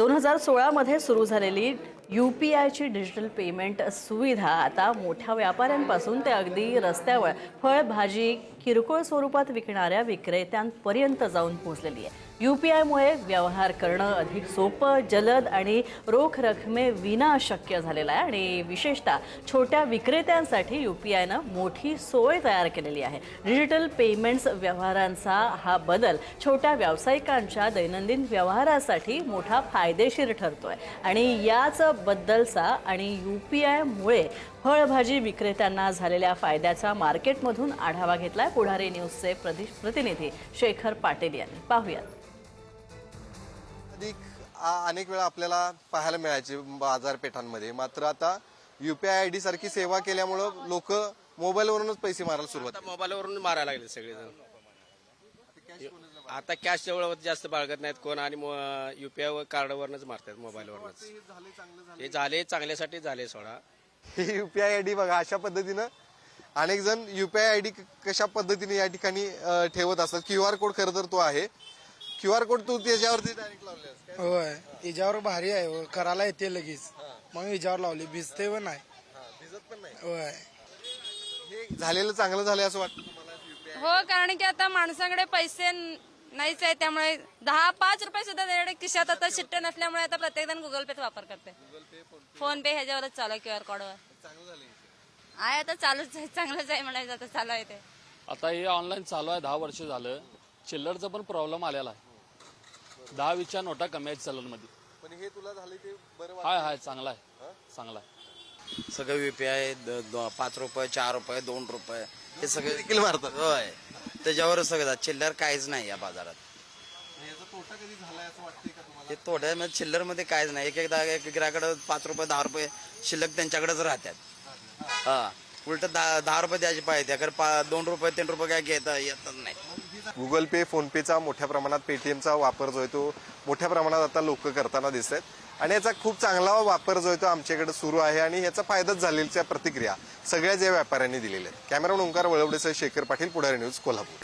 2016 मध्ये सुरू झालेली UPIची डिजिटल पेमेंट सुविधा आता मोठ्या व्यापाऱ्यांपासून ते अगदी रस्त्यावर फळ भाजी किरकोळ स्वरूपात विकणाऱ्या विक्रेत्यांपर्यंत जाऊन पोहोचलेली आहे। UPIमुळे व्यवहार करणं अधिक सोपं, जलद आणि रोख रकमेविना शक्य झालेलं आहे आणि विशेषतः छोट्या विक्रेत्यांसाठी UPIनं मोठी सोय तयार केलेली आहे। डिजिटल पेमेंट्स व्यवहारांचा हा बदल छोट्या व्यावसायिकांच्या दैनंदिन व्यवहारासाठी मोठा फायदेशीर ठरतोय आणि याच बद्दलचा आणि UPIमुळे फळभाजी विक्रेत्यांना झालेल्या फायद्याचा मार्केटमधून आढावा घेतलाय पुढारी न्यूजचे प्रतिनिधी शेखर पाटील यांनी। पाहूयात। अनेक वेळा आपल्याला पाहायला मिळायचे बाजारपेठांमध्ये, मात्र आता UPI ID सारखी सेवा केल्यामुळे लोक मोबाईलवरूनच पैसे मारायला सुरुवात मोबाईलवरून मारायला लागले सगळेजण। आता कॅश जवळ जास्त बाळगत नाहीत कोण आणि UPI कार्डवरच मारतात, मोबाईलवरच। हे झाले चांगल्यासाठी झाले सोडा। UPI ID बघा, अशा पद्धतीनं अनेक जण UPI ID कशा पद्धतीने या ठिकाणी ठेवत असतात। QR कोड खरं तर तो आहे, QR कोड तू त्याच्यावरती डायरेक्ट लावलेस? होय, याच्यावर भारी आहे, करायला येते लगेच, मग याच्यावर लावली, भिजते पण नाही, भिजत पण नाही। होय, हे झालेलं चांगलं झालं असं वाटतं तुम्हाला UPI? हो, कारण की आता माणसाकडे पैसे नाहीच आहे, त्यामुळे 10-5 रुपये सुद्धा त्याच्याकडे खिशात आता शिट्टे नसल्यामुळे आता प्रत्येक जण गुगल पेचा वापर करते। फोन पे ह्याच्यावरच चालू आहे, QR कोडवर चांगलं झालं आहे। आता चालूच आहे, चांगलंच आहे म्हणायचं, आता चालू आहे ते। आता हे ऑनलाईन चालू आहे 10 वर्ष झालं। चिल्लरचा पण प्रॉब्लेम आलेला आहे, 10-20च्या नोटा कमी आहेत चिल्लरमध्ये। पण हे तुला झालं ते बरं हाय चांगला आहे, चांगला आहे। सगळं UPI 5 रुपये 4 रुपये 2 रुपये हे सगळे देखील मारतात। होय, त्याच्यावर सगळं चिल्लर काहीच नाही या बाजारात। याचा तोटा कधी झालाय असं वाटतंय का तुम्हाला? हे थोड्या चिल्लर मध्ये काहीच नाही, एकदा एक गिराकडे 5 रुपये 10 रुपये शिल्लक त्यांच्याकडेच राहतात। हा, उलट 10 रुपये द्यायचे पाहिजे, अगर 2 रुपये 3 रुपये काय घेता येतच नाही। गुगल पे, फोन पेचा मोठ्या प्रमाणात, पेटीएमचा वापर जो आहे तो मोठ्या प्रमाणात आता लोक करताना दिसत आहेत आणि याचा खूप चांगला वापर जो आहे तो आमच्याकडे सुरू आहे आणि याचा फायदाच झालेल्या प्रतिक्रिया सगळ्याच या व्यापाऱ्यांनी दिलेल्या आहेत। कॅमेरामन ओंकार वळवडेसह शेखर पाटील, पुढारी न्यूज, कोल्हापूर।